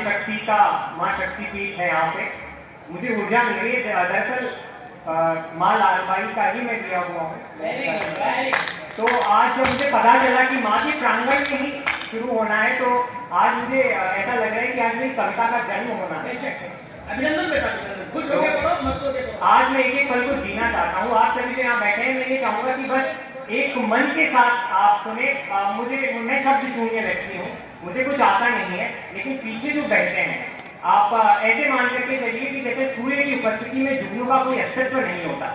माँ शक्ति पीठ है यहाँ पे। मुझे ऊर्जा मिल रही है। दरअसल माँ लालबाई का ही मैं दिया हुआ हूँ। तो आज जब मुझे पता चला कि माँ के प्रांगण में ही शुरू होना है, तो आज मुझे ऐसा लग रहा है कि आज मेरी कविता का जन्म होना है। अभिनंदन बेटा, खुश हो गए, पढ़ो, मस्त हो गए। आज मैं एक एक पल को जीना चाहता हूँ। आप सभी जो यहाँ बैठे हैं, मैं ये चाहूंगा कि बस एक मन के साथ आप सुने। मैं शब्द शून्य व्यक्ति हूँ, मुझे कुछ आता नहीं है, लेकिन पीछे जो बैठे हैं आप ऐसे मान करके चलिए कि जैसे सूर्य की उपस्थिति में जुगनू का कोई अस्तित्व नहीं होता,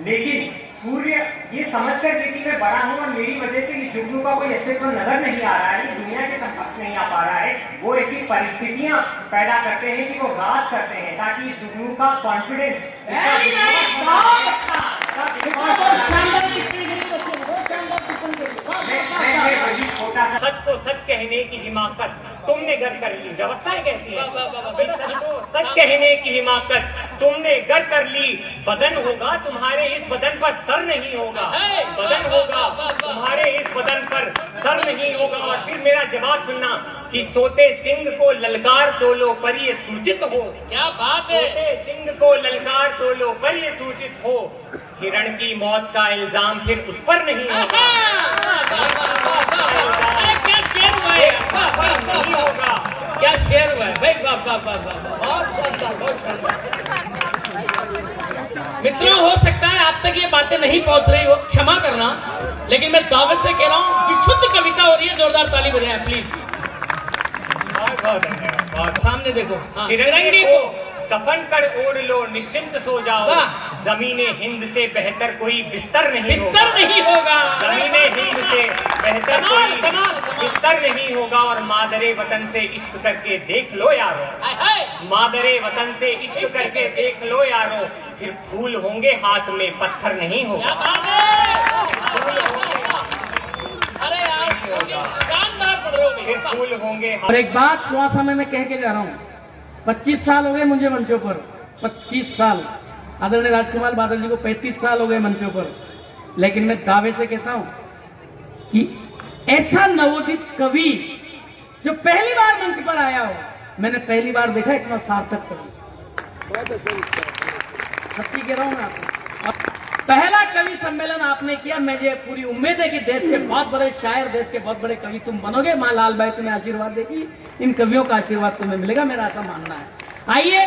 लेकिन सूर्य ये समझ करके कि मैं बड़ा हूं और मेरी वजह से इस जुगनू का कोई अस्तित्व नजर नहीं आ रहा है, दुनिया के समक्ष नहीं आ पा रहा है, वो ऐसी परिस्थितियां पैदा करते हैं कि वो रात करते हैं ताकि इस जुगनू का कॉन्फिडेंस, छोटा सा सच को सच कहने की हिमाकत तुमने गर कर ली। व्यवस्थाएं कहती है सच को सच कहने की हिमाकत तुमने गर कर ली। बदन होगा तुम्हारे इस बदन पर सर नहीं होगा, बदन होगा तुम्हारे इस बदन पर सर नहीं होगा। और फिर मेरा जवाब सुनना कि सोते सिंह को ललकार तोलो पर ये सूचित हो। क्या बात है। सोते सिंह को ललकार तोलो पर ये सूचित हो। हिरण की मौत का इल्जाम फिर उस पर नहीं होगा, क्या शेर हुआ है, नहीं होगा। क्या शेर हुआ है भाई, बहुत मित्रों, हो सकता है आप तक ये बातें नहीं पहुंच रही हो, क्षमा करना, लेकिन मैं दावे से कह रहा हूँ विशुद्ध कविता हो रही है। जोरदार ताली बजाएं प्लीज। सामने देखो, तिरंगे को दफन कर ओढ़ लो, निश्चिंत सो जाओ। जमीने हिंद से बेहतर कोई बिस्तर नहीं होगा, जमीने हिंद से बेहतर कोई बिस्तर नहीं होगा। और मादरे वतन से इश्क करके देख लो यारो, मादरे वतन से इश्क करके देख लो यारो। फिर फूल होंगे हाथ में, पत्थर नहीं होगा। अरे यार शानदार पढ़ रहे हो। फिर फूल होंगे। और एक बात श्वास में मैं कह के जा रहा हूँ, 25 साल हो गए मुझे मंचों पर, 25 साल। आदरणीय राजकुमार बादल जी को 35 साल हो गए मंचों पर, लेकिन मैं दावे से कहता हूं कि ऐसा नवोदित कवि जो पहली बार मंच पर आया हो, मैंने पहली बार देखा इतना सार्थक कवि। सच्ची कह रहा हूं मैं आपको। पहला कवि सम्मेलन आपने किया, मुझे पूरी उम्मीद है कि देश के बहुत बड़े शायर, देश के बहुत बड़े कवि तुम बनोगे। माँ लालबाई तुम्हें आशीर्वाद देगी, इन कवियों का आशीर्वाद तुम्हें मिलेगा, मेरा ऐसा मानना है। आइए